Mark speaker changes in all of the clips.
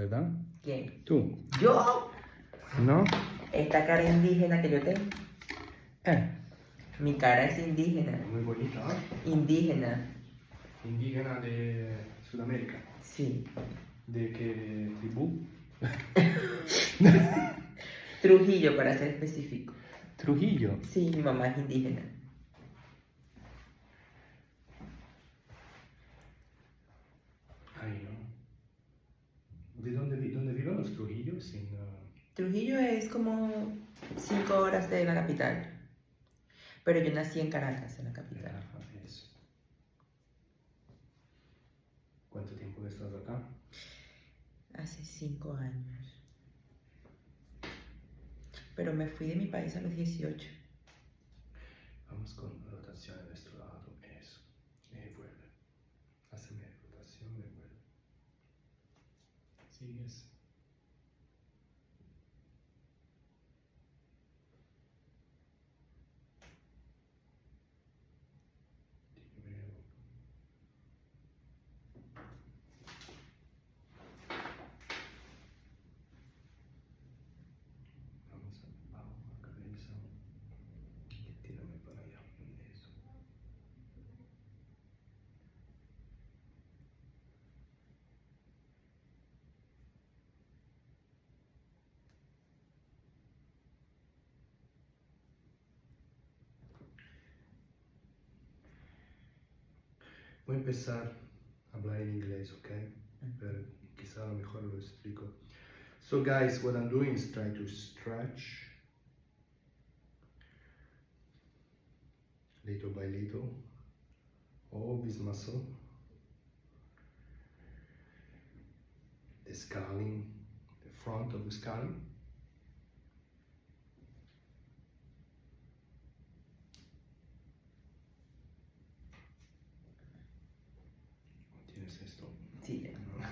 Speaker 1: ¿verdad?
Speaker 2: ¿Quién?
Speaker 1: Tú,
Speaker 2: ¡Yo!
Speaker 1: ¿no?
Speaker 2: Esta cara indígena que yo tengo.
Speaker 1: Eh,
Speaker 2: Mi cara es indígena.
Speaker 1: muy bonita, ¿eh?
Speaker 2: Indígena.
Speaker 1: Indígena de Sudamérica.
Speaker 2: Sí.
Speaker 1: ¿De qué tribu?
Speaker 2: Trujillo, para ser específico.
Speaker 1: Trujillo.
Speaker 2: Sí, mi mamá es indígena.
Speaker 1: Ay, no. ¿Dónde viven los Trujillos?
Speaker 2: Trujillo es como 5 horas de la capital. Pero yo nací en Caracas, en la capital.
Speaker 1: Eso. ¿Cuánto tiempo estás acá?
Speaker 2: Hace 5 años. Pero me fui de mi país a los 18.
Speaker 1: Vamos con rotación de nuestro lado. Eso. Y vuelve. Hazme rotación y vuelve. Sigues. Primero. Vamos a cabeza. Y tírame para allá. Eso. Voy a empezar a hablar en inglés, ¿ok? Pero quizá a lo mejor lo explico. So guys, what I'm doing is try to stretch little by little all this muscle, the scalene, the front of the scalene. ¿Tienes esto?
Speaker 2: Sí.
Speaker 1: No. Ok,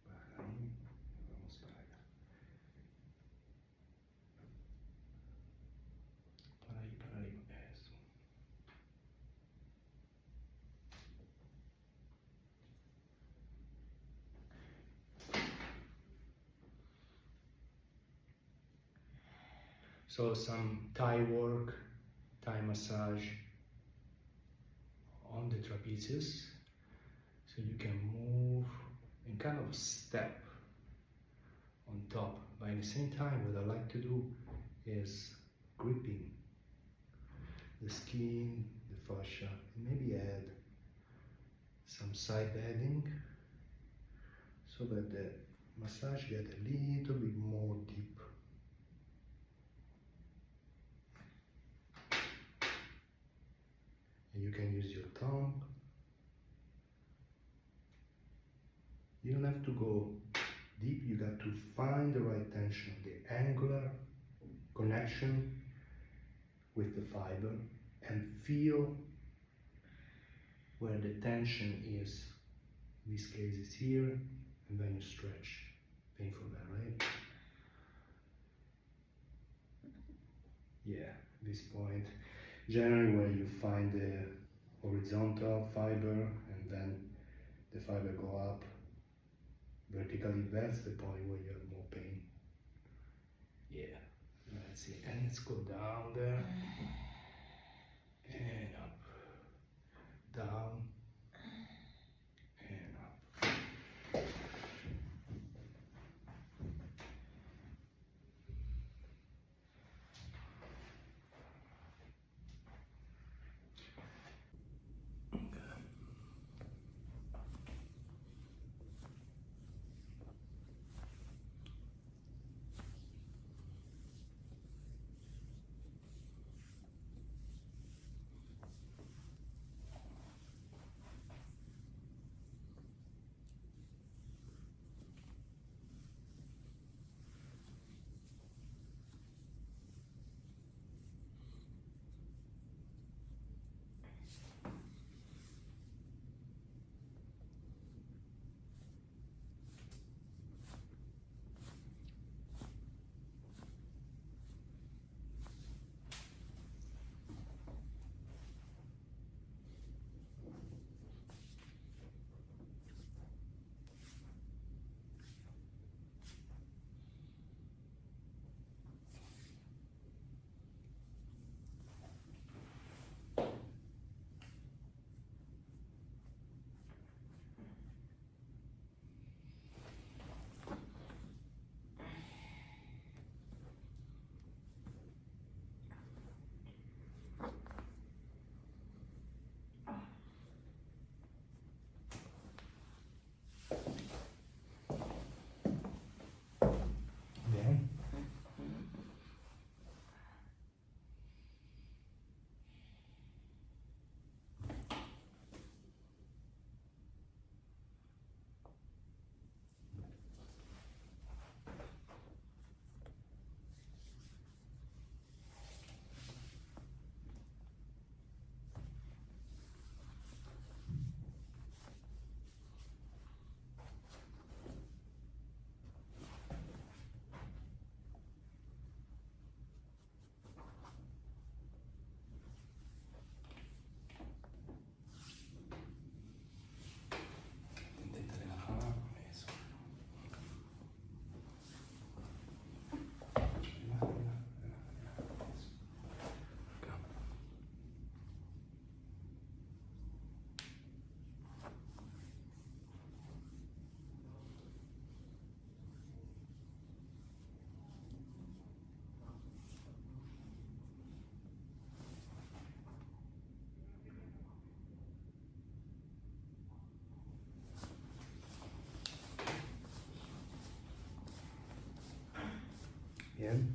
Speaker 1: para ahí, vamos para allá. Para ahí, eso. So some Thai work, Thai massage on the trapezius, so you can move in kind of a step on top. But at the same time, what I like to do is gripping the skin, the fascia, and maybe add some side padding so that the massage get a little bit more deep. And you can use your thumb. You don't have to go deep, you got to find the right tension, the angular connection with the fiber, and feel where the tension is. In this case it's here, and then you stretch. Painful there, right? Yeah, this point. Generally where you find the horizontal fiber and then the fiber go up vertically, that's the point where you have more pain. Yeah, let's see. And let's go down there. And up. Down. And up. Bien.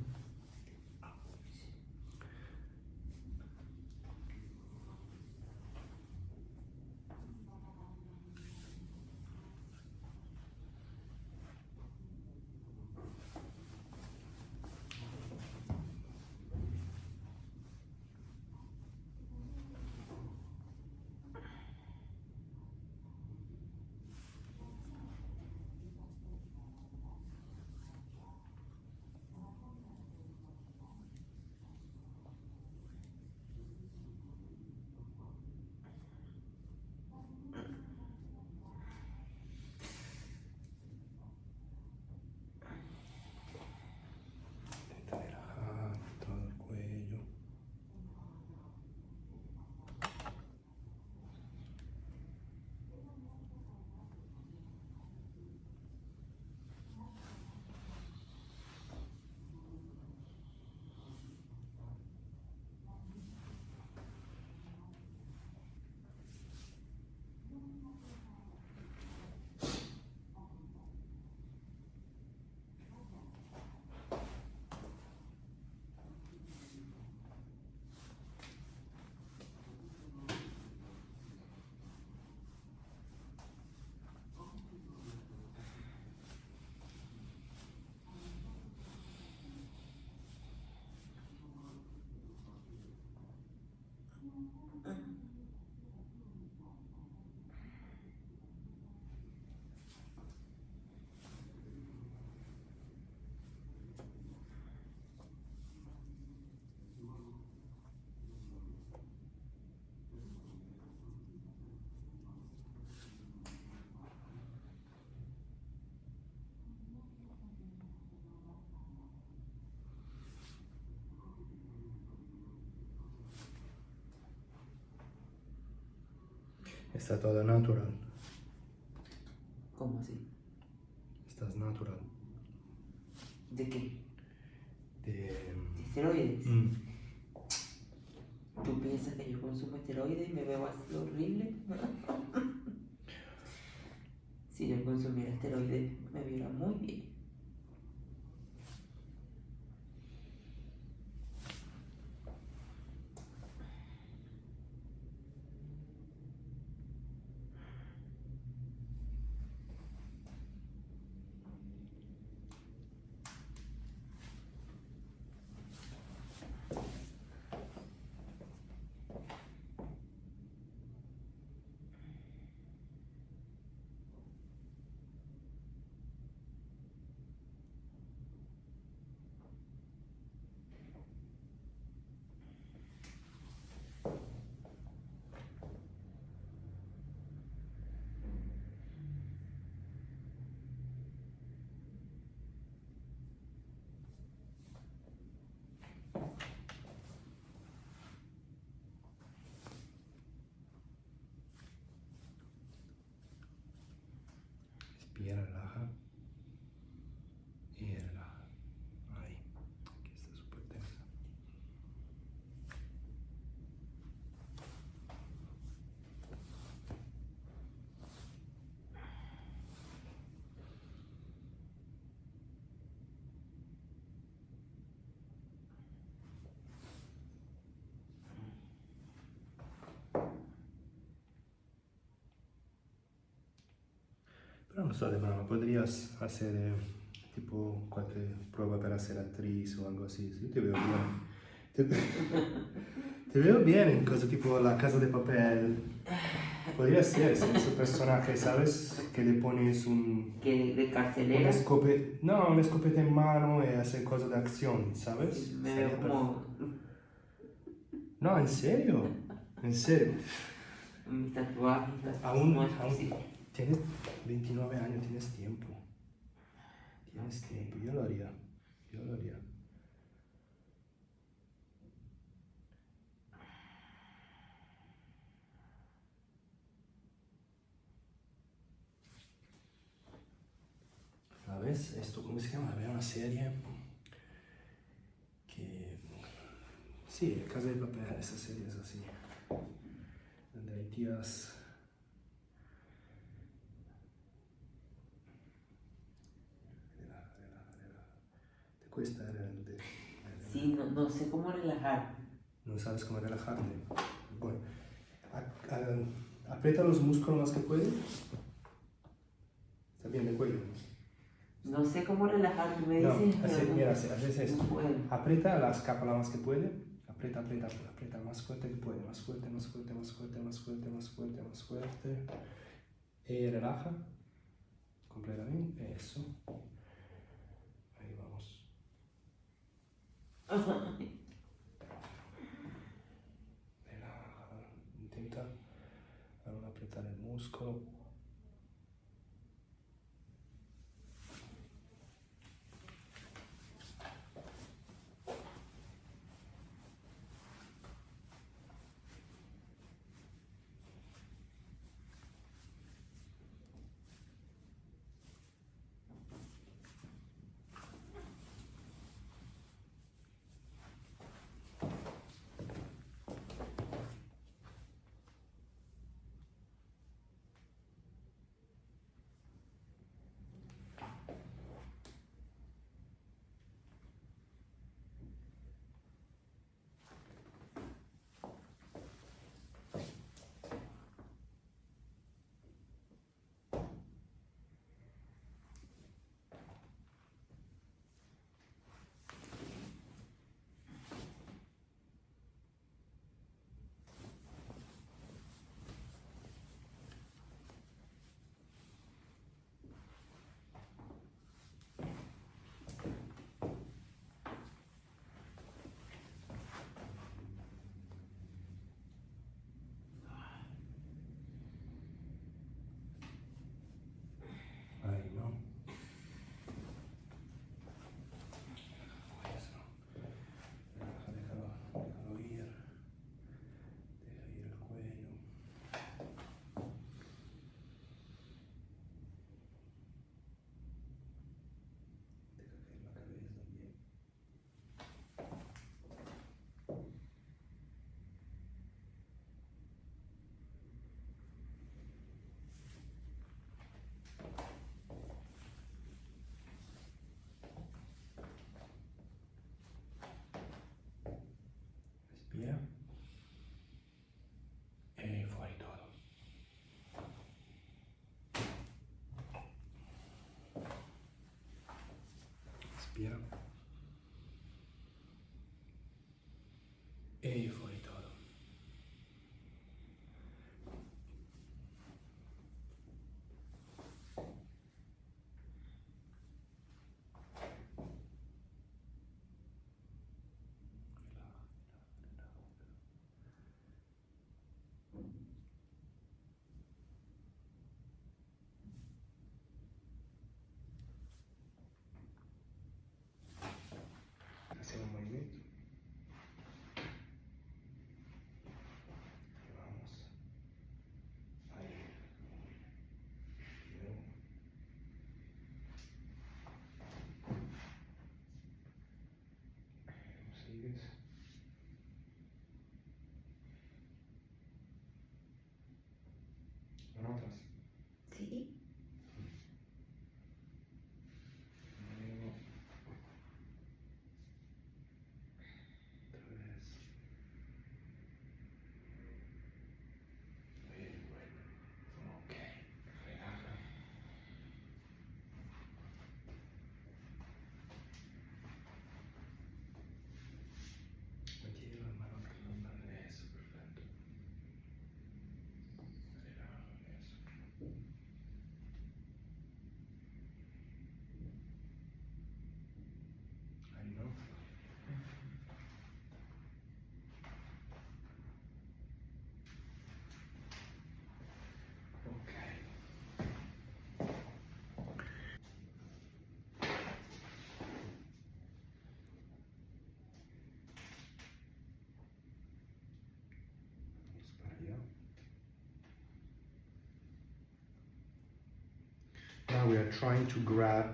Speaker 1: Intenta relajar todo el cuello. Está todo natural.
Speaker 2: ¿Cómo así?
Speaker 1: Estás natural.
Speaker 2: ¿De qué?
Speaker 1: De...
Speaker 2: ¿De esteroides?
Speaker 1: Mm.
Speaker 2: ¿Tú piensas que yo consumo esteroides y me veo así horrible? Si yo consumiera esteroides me viera muy bien.
Speaker 1: Respira, relaja. Y relaja. Ahí. Aquí está súper tensa. Pero no so, ma podrías hacer tipo cualquier prueba para ser actriz o algo así. Sí, te veo bien. Te, te veo bien en cosas tipo La Casa de Papel. Podría ser ese personaje, ¿sabes? Que le pones
Speaker 2: ¿Que de carcelera?
Speaker 1: una escopeta en mano y hacer cosas de acción, ¿sabes?
Speaker 2: Sí, me
Speaker 1: Estaría
Speaker 2: veo como
Speaker 1: No, en serio. En serio.
Speaker 2: mis tatuajes,
Speaker 1: Aún
Speaker 2: sí.
Speaker 1: tienes 29 años, tienes tiempo. Tienes tiempo. Yo lo haría. Yo lo haría. ¿Sabes? Esto, ¿cómo se llama? Había una serie que... Sí, Casa de Papel, esa serie es así. Donde hay tías... Relaja, relaja, relaja. Te cuesta el
Speaker 2: Sí, no sé cómo relajar.
Speaker 1: No sabes cómo relajarte. Bueno, aprieta los músculos más que puedes. Está bien de cuello.
Speaker 2: No sé cómo relajar, tú me
Speaker 1: No,
Speaker 2: dices.
Speaker 1: mira, haces esto.
Speaker 2: No puedo.
Speaker 1: Aprieta la escápula más que puede. Aprieta, más fuerte que puede. Más fuerte. Y relaja completamente. Eso. Ahí vamos. Relaja. Intenta ahora apretar el músculo. Ahí, ¿no? Eso. Déjalo ir. Deja ir el cuello. Deja caer la cabeza también. Respira. Y fuera todo. Respira. Y fuera todo. Hacemos un movimiento. Y vamos. Ahí. Y luego. Sigues. ¿No notas?
Speaker 2: Sí.
Speaker 1: Luego. Otra vez. Very bueno. Ok. Relaja. Mantiene las manos relajadas. Eso, perfecto. Relaja, eso. Ahí, ¿no? Ok. Vamos para allá. Now we are trying to grab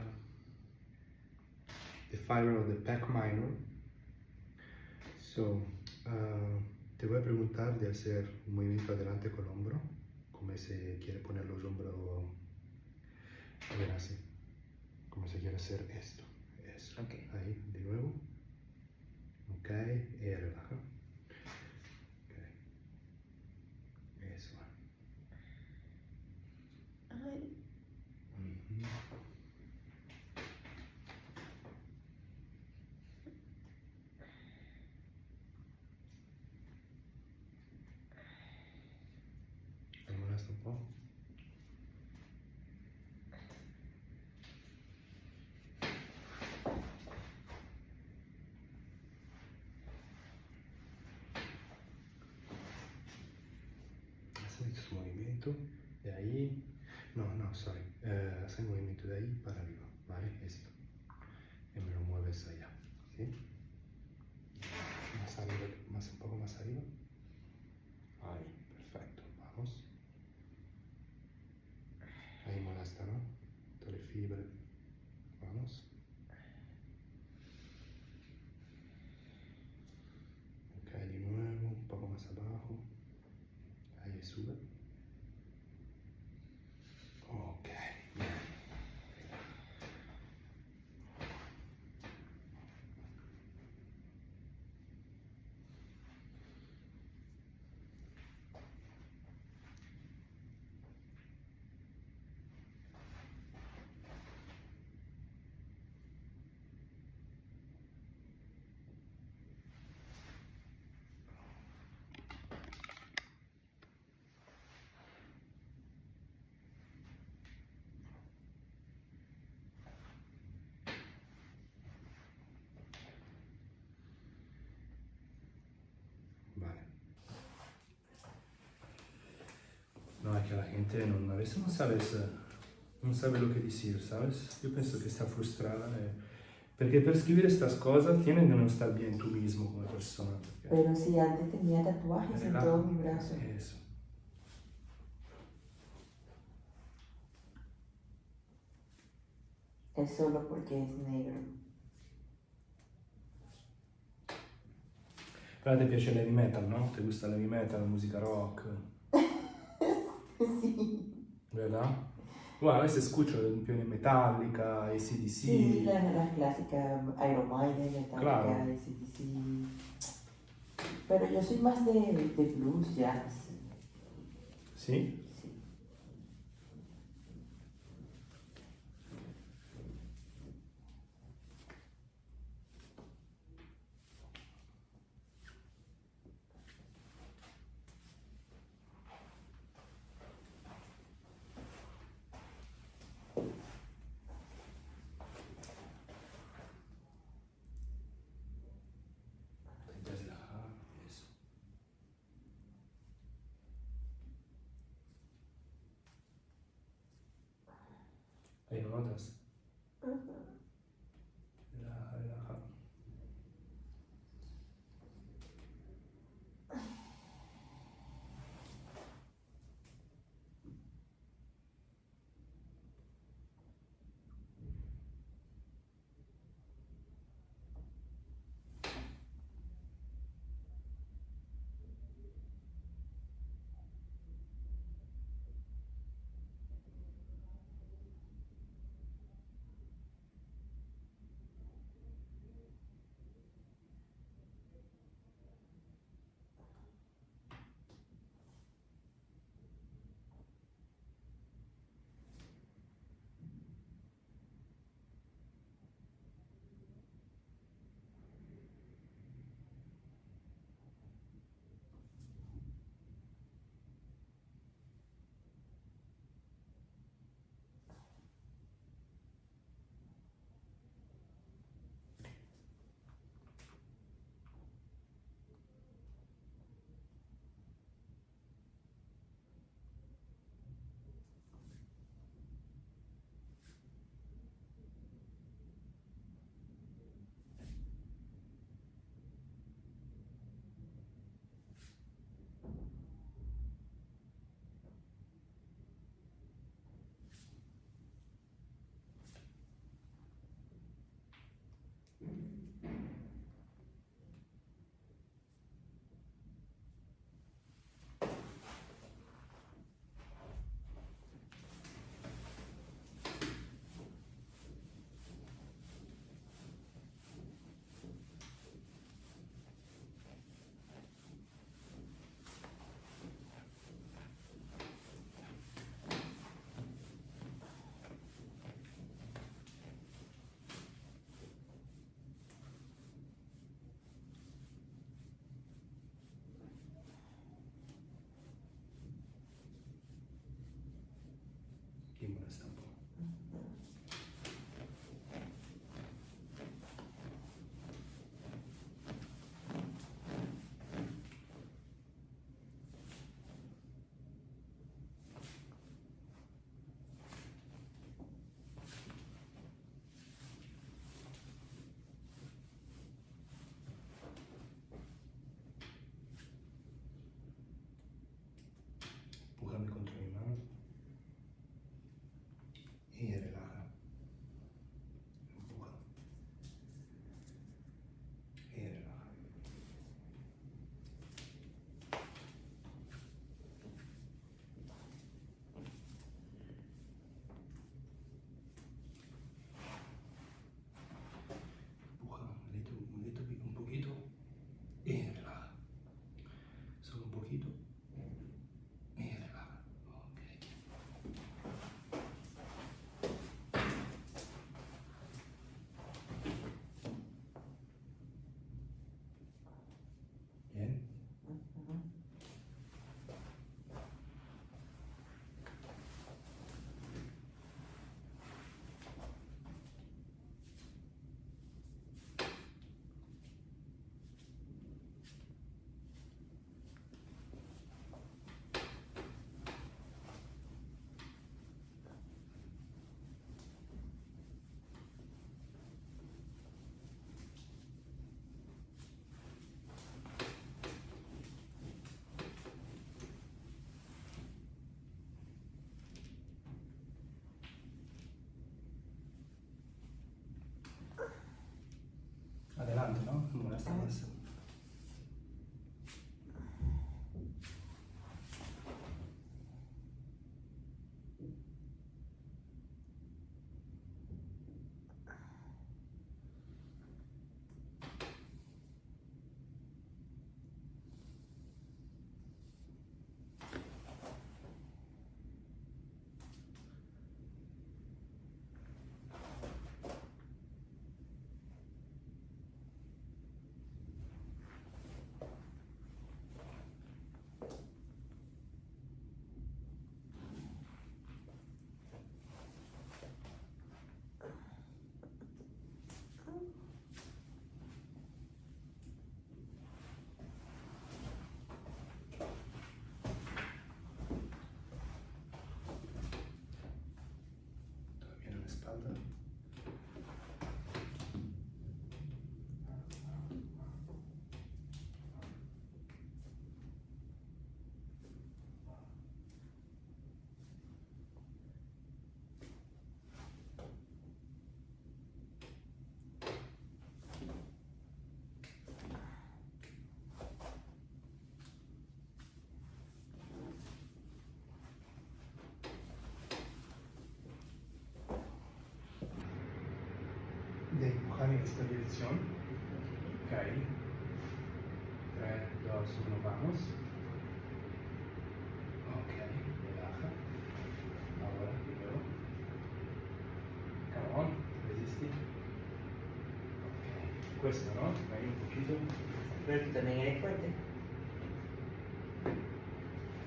Speaker 1: the fiber of the pec minor. So, te voy a preguntar de hacer un movimiento adelante con el hombro, como se quiere poner los hombros, a ver así, como se quiere hacer esto. Eso.
Speaker 2: Okay.
Speaker 1: Ahí, de nuevo. Ok, y relaja. Ok, eso.
Speaker 2: Ay,
Speaker 1: Ujú. ¿Te molesta un po'? Haces tu movimiento de ahí. No, sorry. Haz el movimiento de ahí para arriba, ¿vale? Esto. Y me lo mueves allá, ¿sí? Más arriba, más un poco más arriba. Ahí, perfecto. Vamos. Ahí molesta, ¿no? Toda la fibra. Vamos. Ok, de nuevo, un poco más abajo. Ahí sube. Ok, bien. Vale. No, es que la gente a veces no sabes, no sabe lo que decir, ¿sabes? Yo pienso que está frustrada. Porque para escribir estas cosas tienes que no estar bien tú mismo como persona.
Speaker 2: pero si antes tenía tatuajes en
Speaker 1: Relaja.
Speaker 2: todo mi brazo.
Speaker 1: Eso.
Speaker 2: Es solo porque es negro.
Speaker 1: Però a te piace l'heavy metal, no? Ti gusta l'heavy metal, la musica rock,
Speaker 2: Sí.
Speaker 1: ¿verdad? Bueno, a veces escucho più di Metallica, AC/DC.
Speaker 2: Sí, las clásicas, Iron Maiden, Metallica,
Speaker 1: Claro.
Speaker 2: AC/DC. Pero yo soy más de blues, jazz.
Speaker 1: Sì?
Speaker 2: Sí.
Speaker 1: Intenta relajar, eso. Ahí lo notas. Relaja, relaja. alta. De empujar en esta dirección. Ok. 3, 2, 1, vamos. Ok, relaja. Ahora, primero. Come on, resisti. Ok, questo no, ahí un poquito.
Speaker 2: Pero tú también eres fuerte.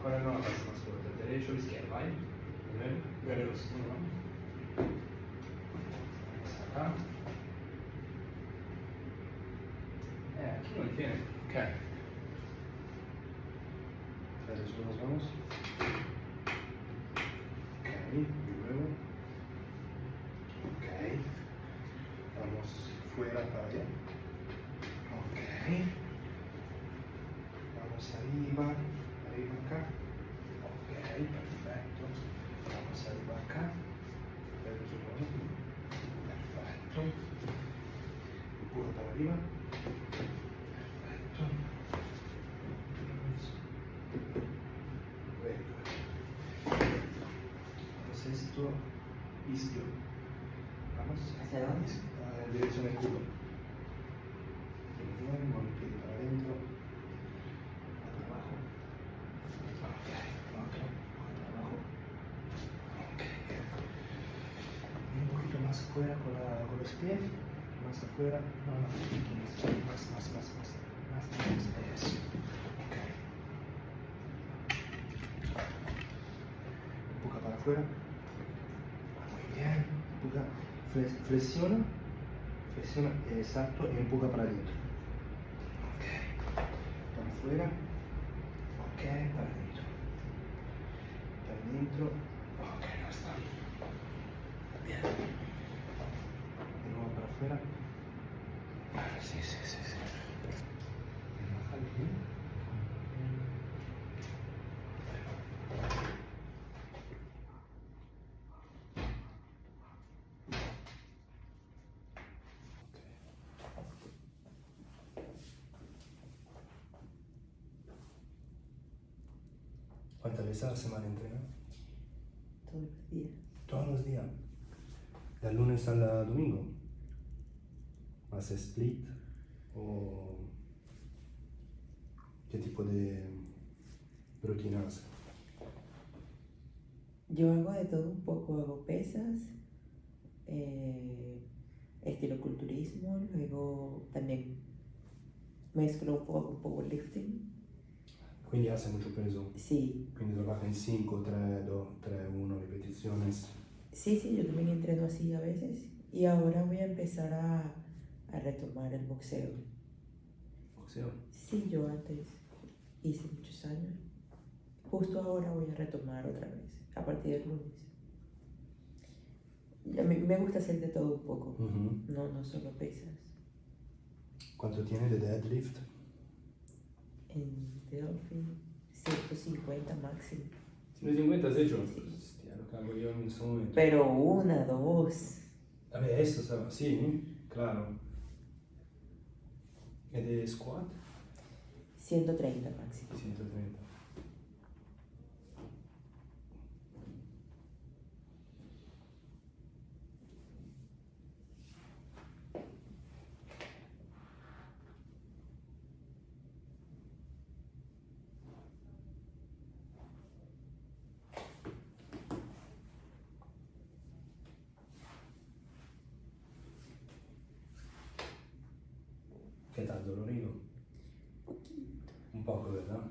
Speaker 1: Ahora no, la parte más fuerte. Derecho, izquierda, vai. Primero, derecho, uno, vamos. Vamos acá. Aquí no tiene. Ok. 3, 2, 1, vamos. Ok, de nuevo. Ok. Vamos fuera para allá. Ok. Vamos arriba. Arriba acá. Ok, perfecto. Vamos arriba acá. 3, 2, 1. Perfecto. Empuja para arriba. Perfecto. Vamos esto, isquio. Vamos.
Speaker 2: ¿Hacia dónde?
Speaker 1: En dirección del culo. Muevo el pie para adentro. Para abajo. Ok. Otro. Para abajo. Ok. Y un poquito más afuera con los pies. Más afuera. No, no. Más. Eso. Ok. Empuja para afuera. Muy bien. Empuja. Flexiona. Flexiona. Exacto. Y empuja para adentro. Ok. Para afuera. Ok. Para adentro. Para adentro. Ok. No está. Bien. De nuevo para afuera. Sí. Bájale bien. ¿Cuántas veces a la semana entrena?
Speaker 2: Todos los días.
Speaker 1: Todos los días. ¿Del lunes al domingo? ¿Hace split? ¿O qué tipo de rutina hace?
Speaker 2: Yo hago de todo un poco, hago pesas, estilo culturismo, luego también mezclo un poco powerlifting.
Speaker 1: Quindi hace mucho peso.
Speaker 2: Sí,
Speaker 1: Quindi trabaja en 5, 3, 2, 3, 1 repeticiones.
Speaker 2: sí, yo también entreno así a veces. Y ahora voy a empezar a retomar el boxeo.
Speaker 1: Boxeo.
Speaker 2: Sí, yo antes hice muchos años. Justo ahora voy a retomar otra vez, a partir del lunes. Y a mí me gusta hacer de todo un poco, no solo pesas.
Speaker 1: ¿Cuánto tiene de deadlift?
Speaker 2: En Delphi, 150 máximo.
Speaker 1: 150 has hecho.
Speaker 2: Sí.
Speaker 1: Hostia, lo que hago yo en este momento.
Speaker 2: Pero una, dos.
Speaker 1: A ver, esto, ¿sabes? Sí, claro. ¿Es de squat?
Speaker 2: 130 máximo.
Speaker 1: 130. ¿Qué tal, dolorido? Un poco, ¿verdad?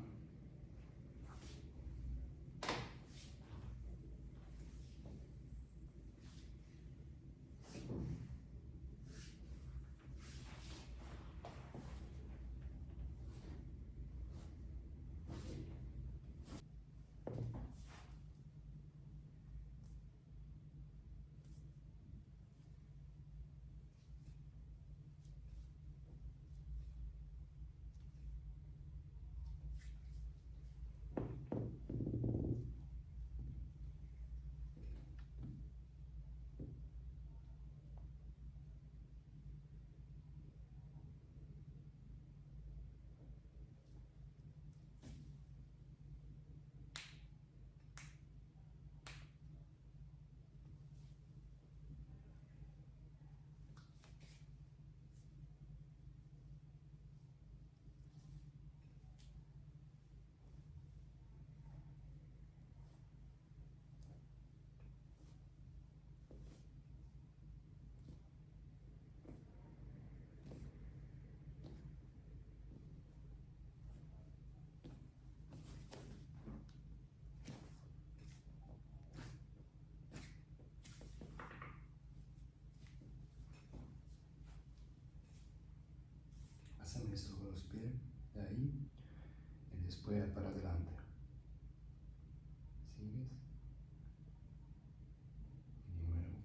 Speaker 1: pásame esto con los pies, de ahí, y después para adelante. ¿Sigues? Y de nuevo.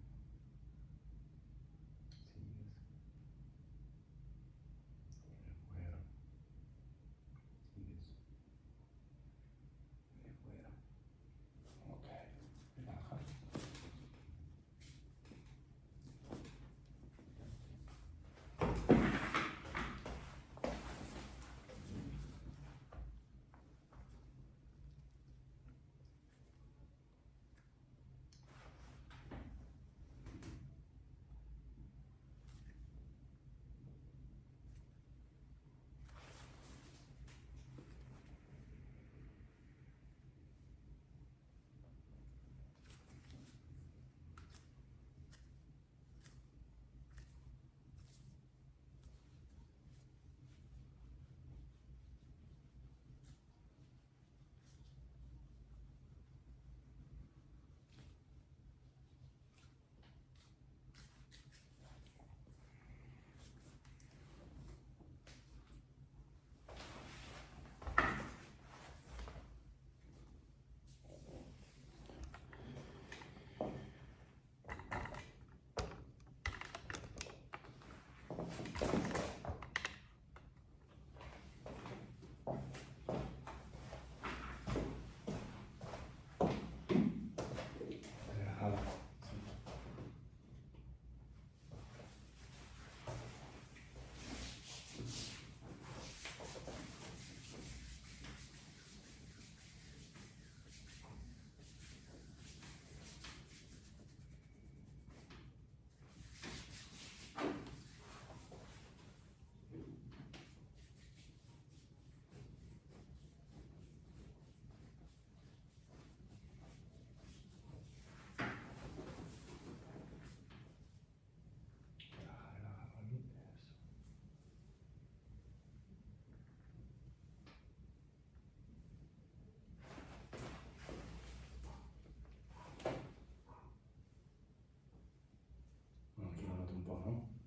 Speaker 1: ¿Sigues? Y de fuera. ¿Sigues? Y de fuera. Ok, relaja. Relajada. Relaja, relaja, mami. Eso. Bueno, aquí lo noto un poco, ¿no?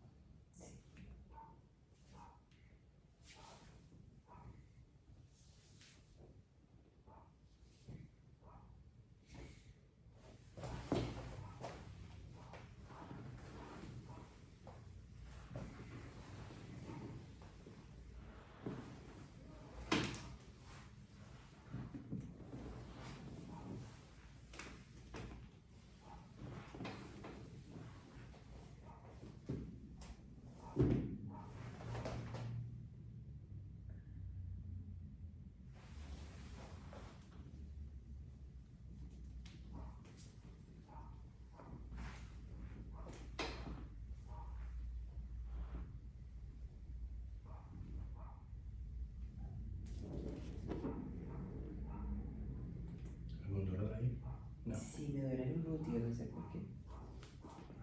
Speaker 1: ¿Algún dolor ahí? No.
Speaker 2: Sí, me duele el glúteo, no sé por qué.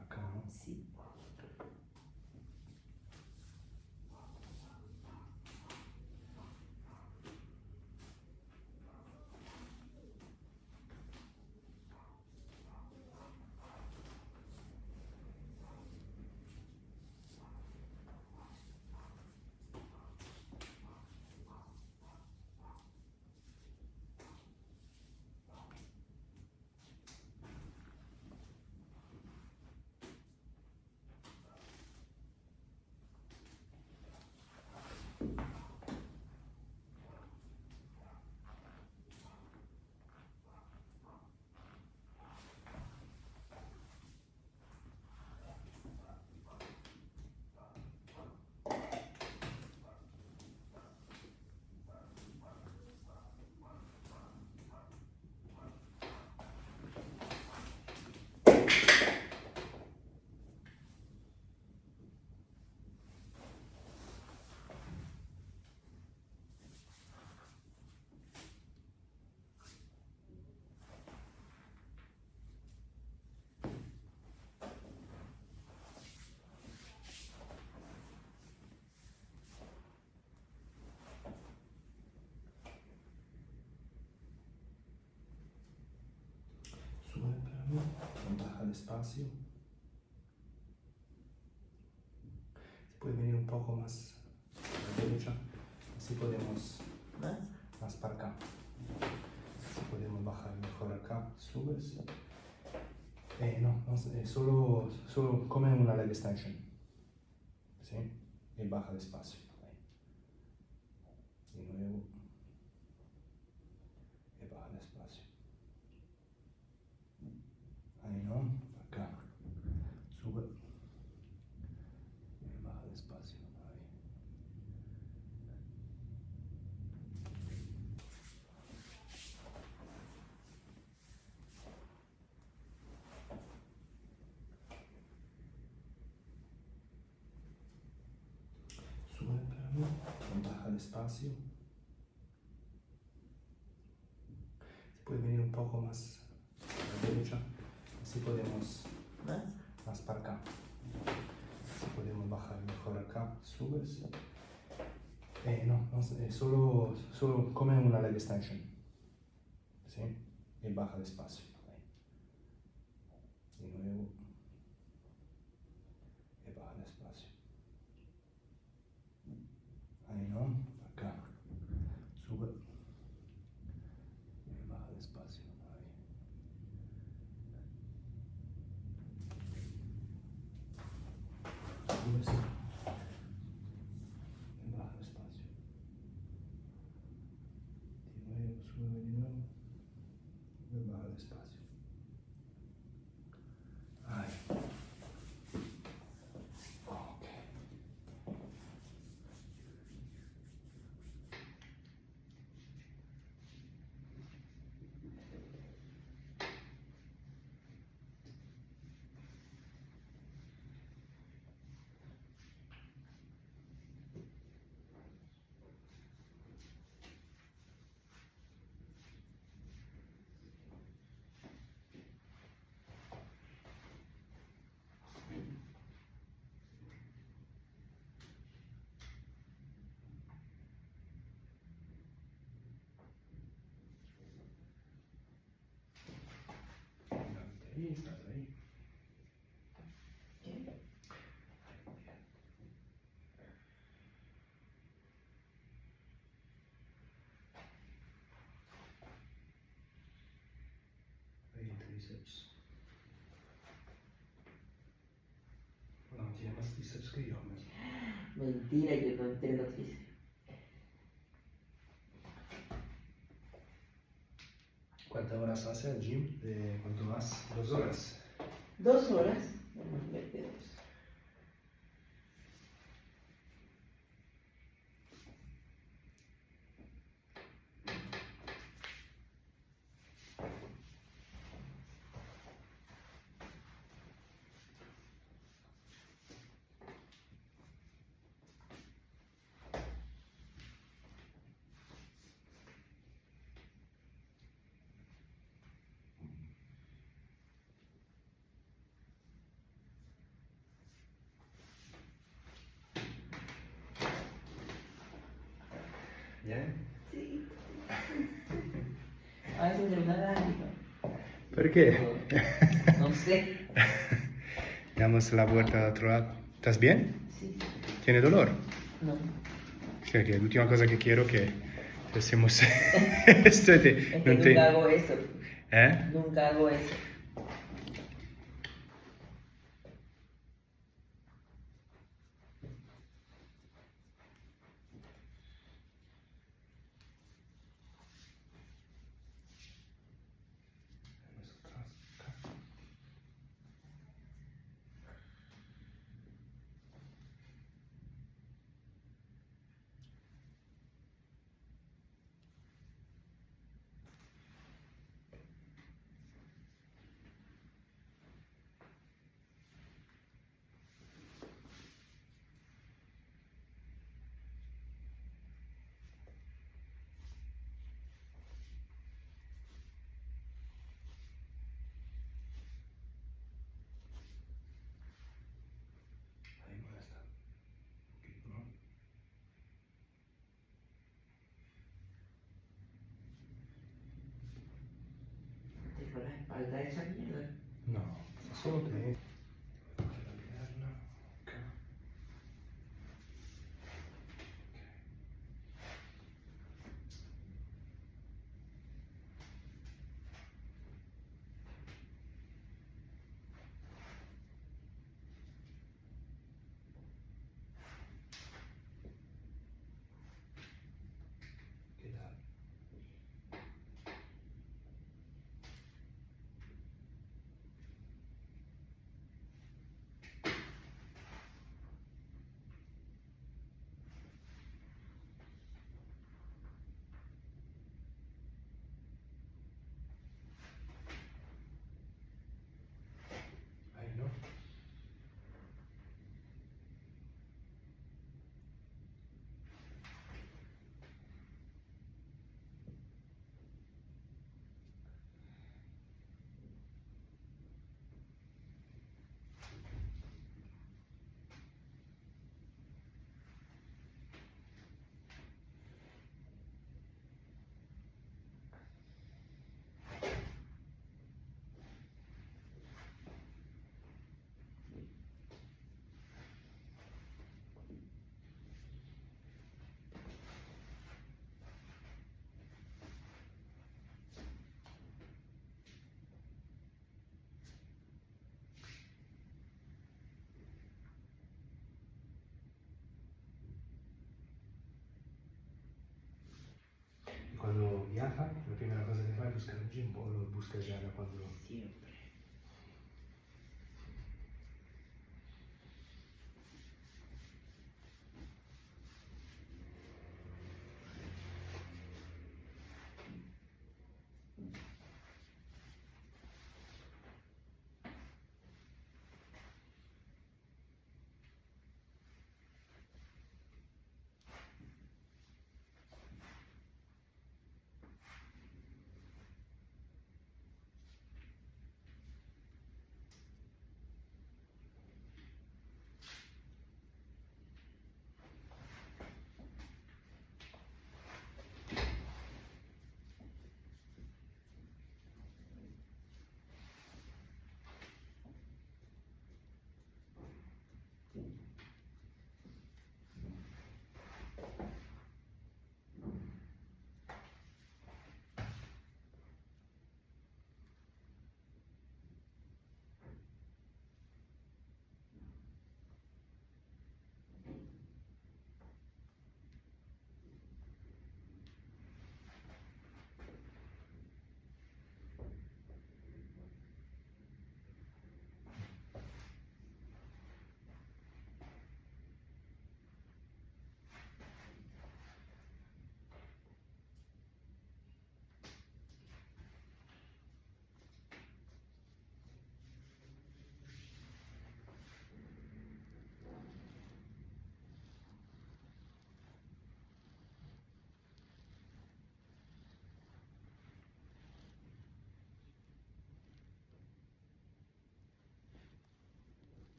Speaker 1: Acá, ¿no?
Speaker 2: Sí.
Speaker 1: Sube para mí, baja despacio. Se puede venir un poco más derecha. Así podemos
Speaker 2: ¿Más?
Speaker 1: más para acá. Así podemos bajar mejor acá. Subes. Solo come una leg extension. ¿Sí? Y baja despacio. Ahí. De nuevo. Y baja despacio. Ahí no. Acá. Sube. Y baja despacio. Ahí. Sube para mí. Y baja despacio. Se puede venir un poco más a la derecha. Así podemos
Speaker 2: ¿Más?
Speaker 1: más para acá. Así podemos bajar mejor acá. Subes. Solo come una leg extension. ¿Sí? Y baja despacio. Ahí. De nuevo. Y baja despacio. Ahí no. Acá. Sube. Y baja despacio. Ahí. Subes. Y baja despacio. De nuevo. Sube de nuevo. Y baja despacio. Ahí. Ok. Ahí, estás ahí.
Speaker 2: ¿Qué?
Speaker 1: 23 No, tiene más triceps que yo.
Speaker 2: Mentira, yo no entreno tríceps.
Speaker 1: ¿Cuántas horas hace el gym? ¿Cuánto más? 2 horas.
Speaker 2: 2 horas. Normalmente 2.
Speaker 1: ¿Bien?
Speaker 2: Sí. Ay, tendré una lágrima.
Speaker 1: ¿Por qué?
Speaker 2: No sé.
Speaker 1: Damos la vuelta al otro lado. ¿Estás bien?
Speaker 2: Sí.
Speaker 1: ¿Tiene dolor?
Speaker 2: No.
Speaker 1: Sí, que la última cosa que quiero que hacemos esto
Speaker 2: Es que nunca hago eso.
Speaker 1: ¿Eh?
Speaker 2: Nunca hago eso.
Speaker 1: Ahí molesta. ¿No?
Speaker 2: Tengo la espalda hecha mierda.
Speaker 1: No, solo te... La pierna, acá. buscar un gym o lo buscas ya cuando...
Speaker 2: Siempre.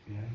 Speaker 1: Bien.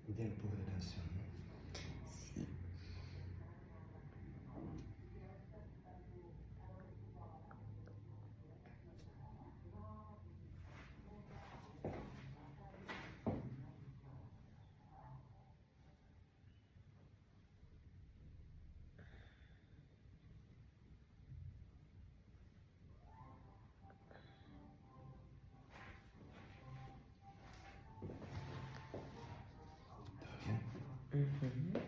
Speaker 1: Y tiene un poco de tensión, ¿no?
Speaker 2: Sí.
Speaker 1: ¿Está bien?
Speaker 2: Ujú.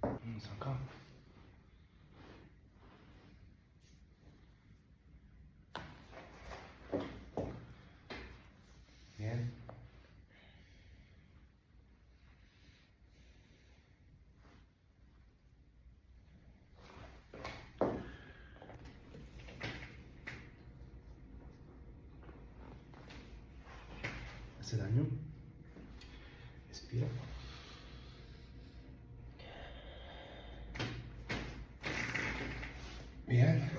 Speaker 1: Vamos acá. Bien. ¿Hace daño? Respira. Bien.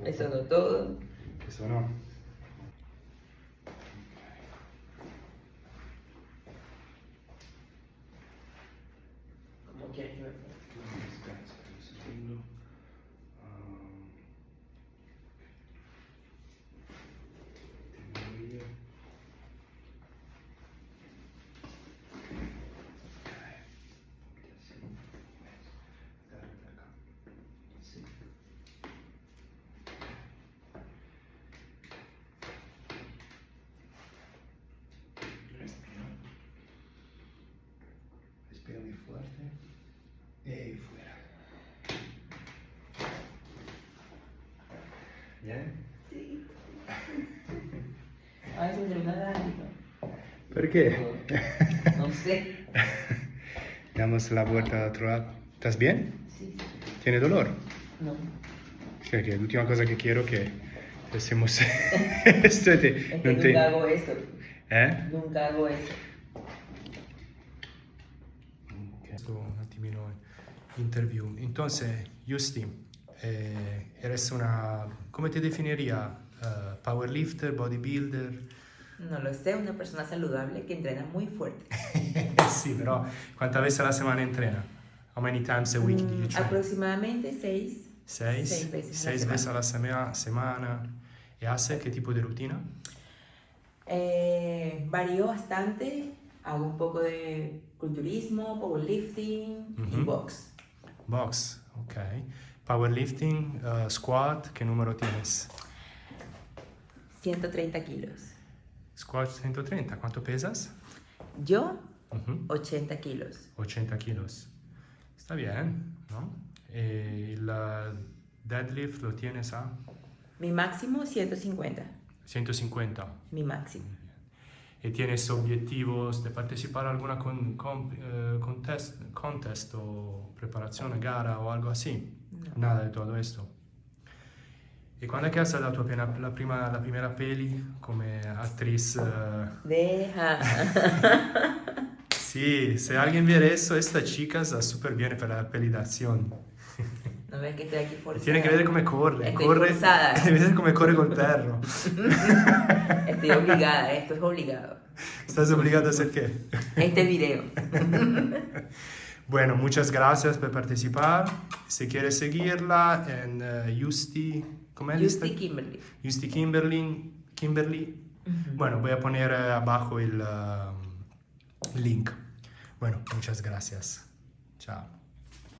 Speaker 2: Eso no todo.
Speaker 1: Eso no.
Speaker 2: Como quieres que me ponga.
Speaker 1: Espera un segundo. Tengo io. Sì. Respira. Respira muy fuerte. Y fuera. Bien?
Speaker 2: Sí. Ay, se me dio una lágrima.
Speaker 1: Perché?
Speaker 2: No sé.
Speaker 1: Damos la vuelta al otro lado. ¿Estás bien?
Speaker 2: Sí, sí.
Speaker 1: ¿Tiene dolor?
Speaker 2: No.
Speaker 1: Perché l'ultima cosa che quiero che hacemos esto
Speaker 2: Es que
Speaker 1: non
Speaker 2: nunca hago eso.
Speaker 1: ¿Eh?
Speaker 2: Nunca hago eso.
Speaker 1: Un attimino interview. Entonces, Justi, eres una, ¿cómo te definiría? Powerlifter, bodybuilder.
Speaker 2: No lo sé, una persona saludable que entrena muy fuerte.
Speaker 1: Sì, però ¿cuántas veces a la semana entrena? How many times a week do you train?
Speaker 2: Aproximadamente 6.
Speaker 1: Seis.
Speaker 2: 6 veces a la
Speaker 1: Seis veces a la
Speaker 2: semana.
Speaker 1: semana. ¿Y hace qué tipo de rutina?
Speaker 2: Varío bastante. Hago un poco de culturismo, powerlifting y
Speaker 1: Ujú.
Speaker 2: box.
Speaker 1: Box, ok. Powerlifting, squat, ¿qué número tienes?
Speaker 2: 130 kilos.
Speaker 1: Squat 130, ¿cuánto pesas?
Speaker 2: Yo,
Speaker 1: Ujú.
Speaker 2: 80 kilos.
Speaker 1: 80 kilos. Está bien, ¿no? El deadlift lo tienes a
Speaker 2: Mi máximo 150.
Speaker 1: 150.
Speaker 2: Mi máximo.
Speaker 1: ¿Y tienes objetivos de participar en alguna contest o preparazione, gara o algo así?
Speaker 2: No.
Speaker 1: Nada de todo esto. ¿Y cuándo è che è stata la primera peli come attriz?
Speaker 2: Deja.
Speaker 1: Sí, si alguien viera eso, esta chica está súper bien para la peli de acción.
Speaker 2: No ves que estoy aquí
Speaker 1: Y
Speaker 2: forzada.
Speaker 1: tiene que ver come corre.
Speaker 2: Estoy
Speaker 1: corre
Speaker 2: forzada.
Speaker 1: Debe ver come corre col perro.
Speaker 2: Estoy obligada, esto es obligado.
Speaker 1: ¿Estás obligado a hacer qué?
Speaker 2: Este video.
Speaker 1: Bueno, muchas gracias por participar. Si quieres seguirla en Justi, ¿cómo es?
Speaker 2: Justi Kimberly.
Speaker 1: Justi Kimberly. Bueno, voy a poner abajo el link. Bueno, muchas gracias. Chao.